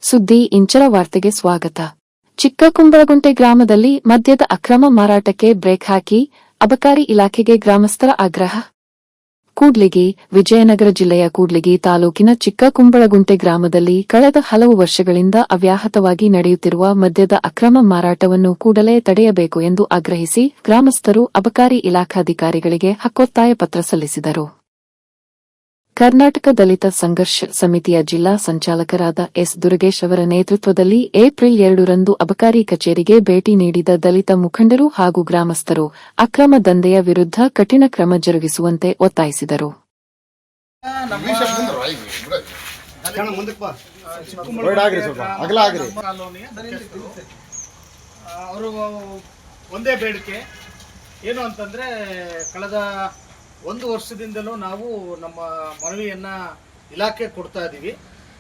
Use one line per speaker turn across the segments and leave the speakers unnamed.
ಸುದ್ದಿ ಇಂಚರ ವಾರ್ತೆಗೆ ಸ್ವಾಗತ. ಚಿಕ್ಕಕುಂಬಳಗುಂಟೆ ಗ್ರಾಮದಲ್ಲಿ ಮದ್ಯದ ಅಕ್ರಮ ಮಾರಾಟಕ್ಕೆ ಬ್ರೇಕ್ ಹಾಕಿ ಅಬಕಾರಿ ಇಲಾಖೆಗೆ ಗ್ರಾಮಸ್ಥರ ಆಗ್ರಹ. ಕೂಡ್ಲಿಗಿ, ವಿಜಯನಗರ ಜಿಲ್ಲೆಯ ಕೂಡ್ಲಿಗಿ ತಾಲೂಕಿನ ಚಿಕ್ಕಕುಂಬಳಗುಂಟೆ ಗ್ರಾಮದಲ್ಲಿ ಕಳೆದ ಹಲವು ವರ್ಷಗಳಿಂದ ಅವ್ಯಾಹತವಾಗಿ ನಡೆಯುತ್ತಿರುವ ಮದ್ಯದ ಅಕ್ರಮ ಮಾರಾಟವನ್ನು ಕೂಡಲೇ ತಡೆಯಬೇಕು ಎಂದು ಆಗ್ರಹಿಸಿ ಗ್ರಾಮಸ್ಥರು ಅಬಕಾರಿ ಇಲಾಖಾಧಿಕಾರಿಗಳಿಗೆ ಹಕ್ಕೊತ್ತಾಯ ಪತ್ರ ಸಲ್ಲಿಸಿದರು. ಕರ್ನಾಟಕ ದಲಿತ ಸಂಘರ್ಷ ಸಮಿತಿಯ ಜಿಲ್ಲಾ ಸಂಚಾಲಕರಾದ ಎಸ್. ದುರುಗೇಶ್ ಅವರ ನೇತೃತ್ವದಲ್ಲಿ ಏಪ್ರಿಲ್ 2ರಂದು ಅಬಕಾರಿ ಕಚೇರಿಗೆ ಭೇಟಿ ನೀಡಿದ ದಲಿತ ಮುಖಂಡರು ಹಾಗೂ ಗ್ರಾಮಸ್ಥರು ಅಕ್ರಮ ದಂಧೆಯ ವಿರುದ್ಧ ಕಠಿಣ ಕ್ರಮ ಜರುಗಿಸುವಂತೆ ಒತ್ತಾಯಿಸಿದರು.
ಒಂದೇ ಬೇಡಿಕೆ ಏನು ಅಂತಂದ್ರೆ, ಕಳೆದ ಒಂದು ವರ್ಷದಿಂದಲೂ ನಾವು ನಮ್ಮ ಮನವಿಯನ್ನ ಇಲಾಖೆ ಕೊಡ್ತಾ ಇದ್ದೀವಿ.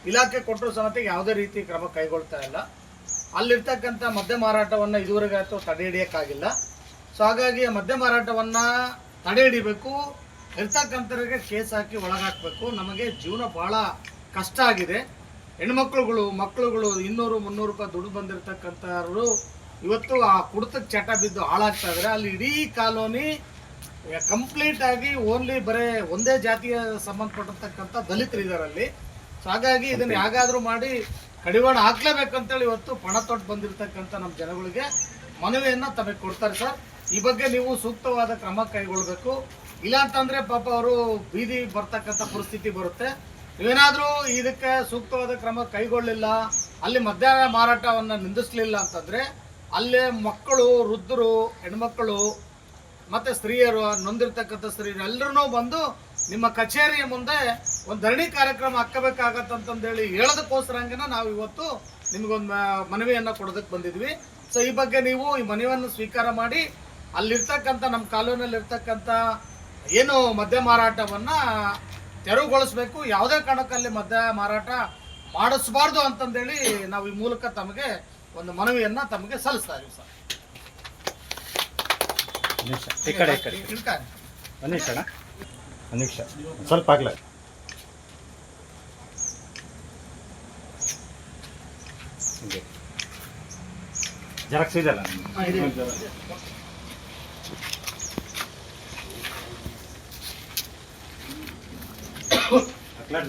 ಇಲಾಖೆ ಕೊಟ್ಟರು ಸಮೇತ ಯಾವುದೇ ರೀತಿ ಕ್ರಮ ಕೈಗೊಳ್ತಾ ಇಲ್ಲ. ಅಲ್ಲಿರ್ತಕ್ಕಂಥ ಮದ್ಯ ಮಾರಾಟವನ್ನು ಇದುವರೆಗೆ ತಡೆ ಹಿಡಿಯೋಕ್ಕಾಗಿಲ್ಲ. ಸೊ ಹಾಗಾಗಿ ಮದ್ಯ ಮಾರಾಟವನ್ನು ತಡೆ ಹಿಡಿಬೇಕು, ಇರ್ತಕ್ಕಂಥವ್ರಿಗೆ ಕೇಸ್ ಹಾಕಿ ಒಳಗಾಕಬೇಕು. ನಮಗೆ ಜೀವನ ಭಾಳ ಕಷ್ಟ ಆಗಿದೆ. ಹೆಣ್ಮಕ್ಳುಗಳು ಮಕ್ಕಳುಗಳು 200-300 ರೂಪಾಯಿ ದುಡ್ಡು ಬಂದಿರತಕ್ಕಂಥವ್ರು ಇವತ್ತು ಆ ಕುಡಿತಕ್ಕೆ ಚಟ ಬಿದ್ದು ಹಾಳಾಗ್ತಾ ಇದ್ದಾರೆ. ಅಲ್ಲಿ ಇಡೀ ಕಾಲೋನಿ ಕಂಪ್ಲೀಟ್ ಆಗಿ ಓನ್ಲಿ ಬರೇ ಒಂದೇ ಜಾತಿಯ ಸಂಬಂಧಪಟ್ಟಿರ್ತಕ್ಕಂಥ ದಲಿತರು ಇದ್ದಾರೆ ಅಲ್ಲಿ. ಸೊ ಹಾಗಾಗಿ ಇದನ್ನು ಹೇಗಾದರೂ ಮಾಡಿ ಕಡಿವಾಣ ಹಾಕ್ಲೇಬೇಕಂತೇಳಿ ಇವತ್ತು ಪಣ ತೊಟ್ಟು ಬಂದಿರತಕ್ಕಂಥ ನಮ್ಮ ಜನಗಳಿಗೆ ಮನವಿಯನ್ನು ತಮಗೆ ಕೊಡ್ತಾರೆ. ಸರ್, ಈ ಬಗ್ಗೆ ನೀವು ಸೂಕ್ತವಾದ ಕ್ರಮ ಕೈಗೊಳ್ಳಬೇಕು. ಇಲ್ಲ ಅಂತಂದರೆ ಪಾಪ ಅವರು ಬೀದಿ ಬರ್ತಕ್ಕಂಥ ಪರಿಸ್ಥಿತಿ ಬರುತ್ತೆ. ನೀವೇನಾದರೂ ಇದಕ್ಕೆ ಸೂಕ್ತವಾದ ಕ್ರಮ ಕೈಗೊಳ್ಳಲಿಲ್ಲ, ಅಲ್ಲಿ ಮದ್ಯ ಮಾರಾಟವನ್ನು ನಿಂದಿಸಲಿಲ್ಲ ಅಂತಂದರೆ ಅಲ್ಲೇ ಮಕ್ಕಳು, ವೃದ್ಧರು, ಹೆಣ್ಮಕ್ಕಳು ಮತ್ತು ಸ್ತ್ರೀಯರು, ನೊಂದಿರ್ತಕ್ಕಂಥ ಸ್ತ್ರೀಯರು ಎಲ್ಲರೂ ಬಂದು ನಿಮ್ಮ ಕಚೇರಿಯ ಮುಂದೆ ಒಂದು ಧರಣಿ ಕಾರ್ಯಕ್ರಮ ಹಾಕಬೇಕಾಗತ್ತಂತಂದೇಳಿ ಹೇಳೋದಕ್ಕೋಸ್ಕರಂಗೆ ನಾವು ಇವತ್ತು ನಿಮಗೊಂದು ಮನವಿಯನ್ನು ಕೊಡೋದಕ್ಕೆ ಬಂದಿದ್ವಿ. ಸೊ ಈ ಬಗ್ಗೆ ನೀವು ಈ ಮನವಿಯನ್ನು ಸ್ವೀಕಾರ ಮಾಡಿ ಅಲ್ಲಿರ್ತಕ್ಕಂಥ ನಮ್ಮ ಕಾಲೋನಿಯಲ್ಲಿರ್ತಕ್ಕಂಥ ಏನು ಮದ್ಯ ಮಾರಾಟವನ್ನು ತೆರವುಗೊಳಿಸ್ಬೇಕು. ಯಾವುದೇ ಕಾರಣಕ್ಕಲ್ಲಿ ಮದ್ಯ ಮಾರಾಟ ಮಾಡಿಸಬಾರ್ದು ಅಂತಂದೇಳಿ ನಾವು ಈ ಮೂಲಕ ತಮಗೆ ಒಂದು ಮನವಿಯನ್ನು ತಮಗೆ ಸಲ್ಲಿಸ್ತಾ ಇದ್ದೀವಿ. ಸರ್,
ಈ ಕಡೆ ನಿಮಿಷ ಸ್ವಲ್ಪ ಆಗ್ಲ ಜೆರಾಕ್ಸ್ ಇದೆಯಲ್ಲ,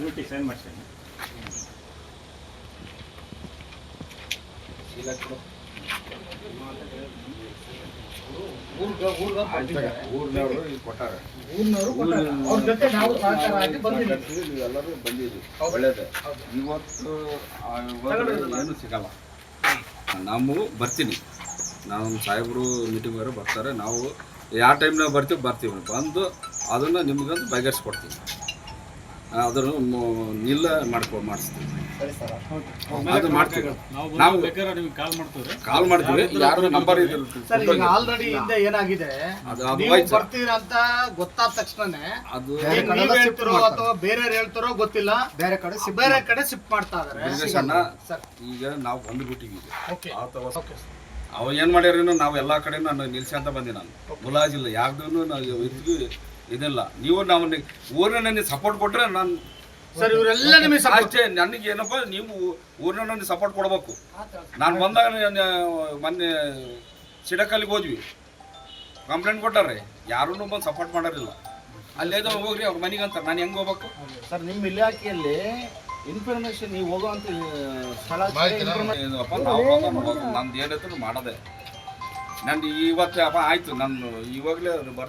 ಡ್ಯೂಟಿ ಸೈನ್ ಮಾಡ್ತೀನಿ.
ಎಲ್ಲರೂ ಬಂದಿದ್ವಿ, ಒಳ್ಳೇದೇ. ಇವತ್ತು ಏನು ಸಿಗಲ್ಲ. ನಾವು ಬರ್ತೀನಿ, ನಾವು ಸಾಹೇಬರು ಮೀಟಿಂಗ್ ಬೇರೆ ಬರ್ತಾರೆ. ನಾವು ಯಾವ ಟೈಮ್ನಾಗ ಬರ್ತೀವಿ ಬಂದು ಅದನ್ನು ನಿಮ್ಗಂದು ಬಗೆಹರಿಸ್ಕೊಡ್ತೀವಿ. ಅದನ್ನು ನಿಲ್ಲ ಮಾಡಿಸ್ತೀವಿ. ಅದು ಮಾಡ್ತೀವಿ. ನಾವು ಕಾಲ್ ಮಾಡ್ತೀವಿ. ಯಾರು ನಂಬರ್
ಆಲ್ರೆಡಿ ಇಂದ ಏನಾಗಿದೆ ಬರ್ತೀರಂತ ಗೊತ್ತಾದ ತಕ್ಷಣನೇ ಅದು ಹೇಳ್ತಿರೋ ಅಥವಾ ಬೇರೆ ಹೇಳ್ತಾರೋ ಗೊತ್ತಿಲ್ಲ, ಬೇರೆ ಕಡೆ ಶಿಫ್ಟ್ ಮಾಡ್ತಾ ಇದಾರೆ.
ಈಗ ನಾವು ಬಂದ್ಬಿಟ್ಟಿದ್ದೀವಿ. ಅವ ಏನ್ ಮಾಡ್ಯಾರೇನೋ ನಾವು ಎಲ್ಲಾ ಕಡೆ ನಾನು ನಿಲ್ಸಿ ಅಂತ ಬಂದಿ. ನಾನು ಮುಲಾಜಿಲ್ಲ, ಯಾವ್ದು ನಾವು ಇದಿಲ್ಲ. ನೀವು ನಾವು ಊರಿನ ಸಪೋರ್ಟ್ ಕೊಟ್ರೆ ನಾನು
ಸರ್, ಇವರೆಲ್ಲ ನಿಮಗೆ
ಅಷ್ಟೇ. ನನಗೆ ಏನಪ್ಪ, ನೀವು ಊರಿನ ಸಪೋರ್ಟ್ ಕೊಡ್ಬೇಕು. ನಾನು ಬಂದಾಗ ಮೊನ್ನೆ ಸಿಡಕಲ್ಲಿಗೆ ಹೋದ್ವಿ, ಕಂಪ್ಲೇಂಟ್ ಕೊಟ್ಟಾರೆ, ಯಾರೂ ಬಂದು ಸಪೋರ್ಟ್ ಮಾಡೋರಿಲ್ಲ. ಅಲ್ಲೇದೋ ಹೋಗ್ರಿ ಅವ್ರ ಮನೆಗೆ ಅಂತ ನಾನು ಹೆಂಗೆ ಹೋಗ್ಬೇಕು?
ಸರ್, ನಿಮ್ಮ ಇಲಾಖೆಯಲ್ಲಿ ಇನ್ಫಾರ್ಮೇಶನ್ ನೀವು ಹೋಗುವಂಥ ಸ್ಥಳ
ನಂದು ಏನೈತೆ ಮಾಡೋದೆ. ನಂದು ಇವತ್ತೇ ಅಪ್ಪ ಆಯ್ತು, ನಾನು ಇವಾಗಲೇ ಬರ್ತೀನಿ.